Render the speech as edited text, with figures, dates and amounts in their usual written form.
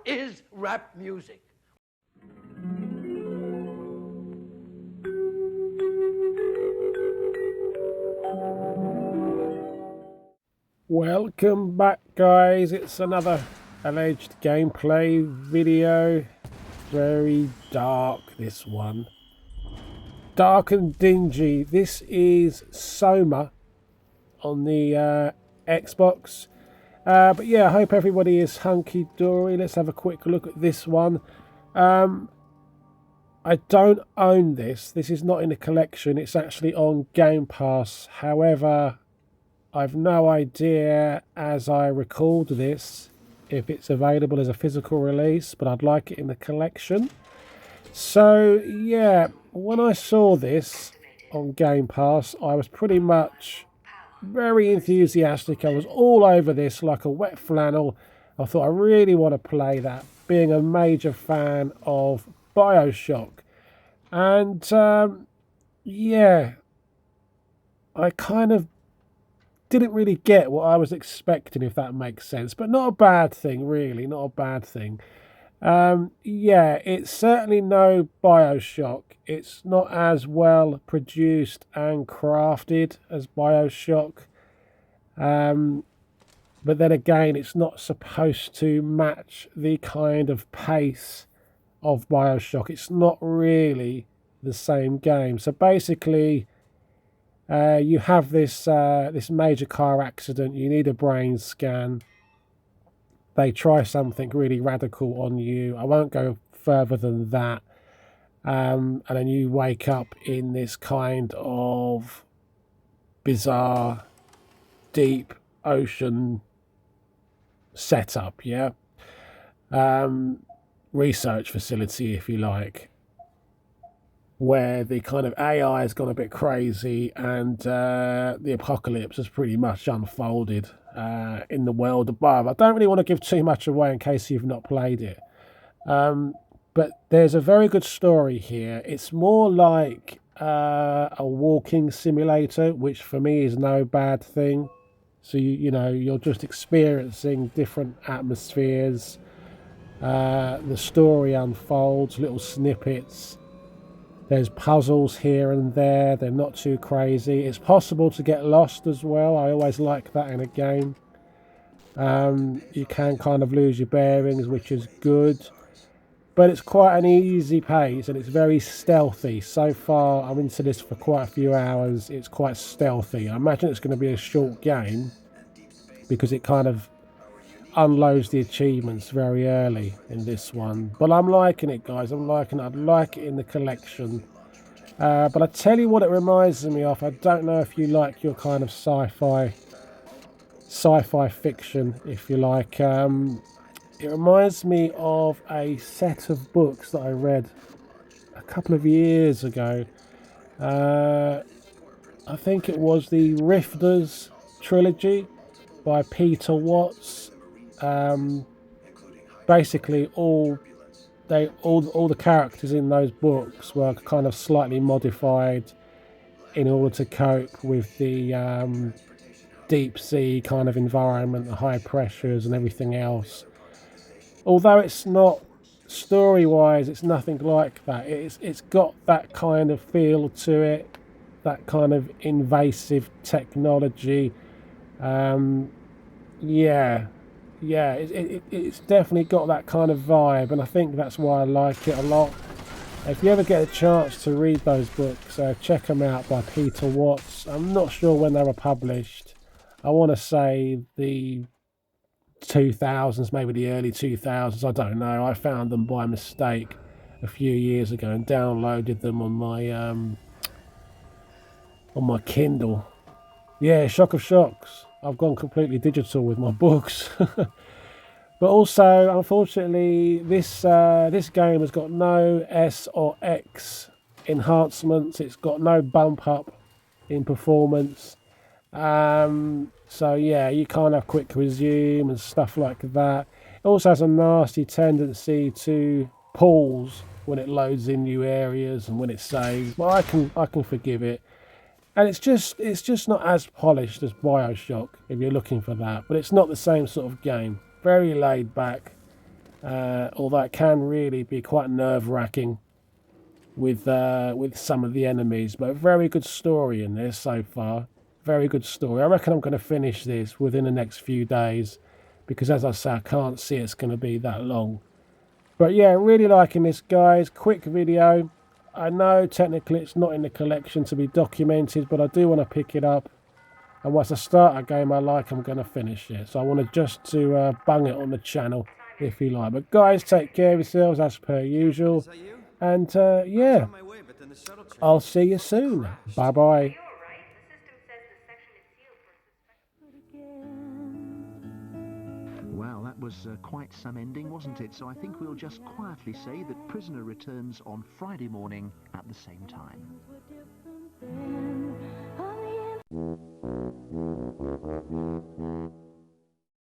is rap music. Welcome back, guys. It's another alleged gameplay video. Very dark, this one. Dark and dingy. This is Soma on the Xbox. But yeah, I hope everybody is hunky-dory. Let's have a quick look at this one. I don't own this. This is not in the collection. It's actually on Game Pass. However, I've no idea, as I record this, if it's available as a physical release, but I'd like it in the collection. So, yeah, when I saw this on Game Pass, I was pretty much very enthusiastic. I was all over this like a wet flannel. I thought I really want to play that, being a major fan of BioShock. And, yeah, I kind of didn't really get what I was expecting, if that makes sense, but not a bad thing, really, not a bad thing. Yeah, it's certainly no BioShock. It's not as well produced and crafted as BioShock, but then again, it's not supposed to match the kind of pace of BioShock. It's not really the same game. So basically, you have this this major car accident. You need a brain scan. They try something really radical on you. I won't go further than that. And then you wake up in this kind of bizarre, deep ocean setup. Yeah, research facility, if you like, where the kind of AI has gone a bit crazy and the apocalypse has pretty much unfolded in the world above. I don't really want to give too much away in case you've not played it. But there's a very good story here. It's more like a walking simulator, which for me is no bad thing. So, you know, you're just experiencing different atmospheres. The story unfolds, little snippets. There's puzzles here and there. They're not too crazy. It's possible to get lost as well. I always like that in a game. You can kind of lose your bearings, which is good. But it's quite an easy pace and it's very stealthy. So far, I'm into this for quite a few hours. It's quite stealthy. I imagine it's going to be a short game because it kind of unloads the achievements very early in this one. But I'm liking it, guys. I'm liking it. I'd like it in the collection. But I tell you what it reminds me of. I don't know if you like your kind of sci-fi fiction, if you like. It reminds me of a set of books that I read a couple of years ago. I think it was the Rifters trilogy by Peter Watts. Basically, all the characters in those books were kind of slightly modified in order to cope with the deep sea kind of environment, the high pressures and everything else. Although it's not, story-wise, it's nothing like that. It's got that kind of feel to it, that kind of invasive technology. Yeah, it's definitely got that kind of vibe, and I think that's why I like it a lot. If you ever get a chance to read those books, check them out by Peter Watts. I'm not sure when they were published. I want to say the 2000s, maybe the early 2000s, I don't know. I found them by mistake a few years ago and downloaded them on my Kindle. Yeah, shock of shocks. I've gone completely digital with my books. But also, unfortunately, this game has got no S or X enhancements. It's got no bump up in performance. So yeah, you can't have quick resume and stuff like that. It also has a nasty tendency to pause when it loads in new areas and when it saves. But I can forgive it. And it's just not as polished as BioShock if you're looking for that. But it's not the same sort of game. Very laid back. although it can really be quite nerve-wracking with some of the enemies. But very good story in this so far. Very good story. I reckon I'm going to finish this within the next few days because, as I say, I can't see it's going to be that long. But yeah, really liking this, guys. Quick video. I know technically it's not in the collection to be documented, but I do want to pick it up. And once I start a game I like, I'm going to finish it. So I want to bung it on the channel, if you like. But guys, take care of yourselves as per usual. And yeah, I'll see you soon. Bye-bye. Well, that was quite some ending, wasn't it? So I think we'll just quietly say that Prisoner returns on Friday morning at the same time.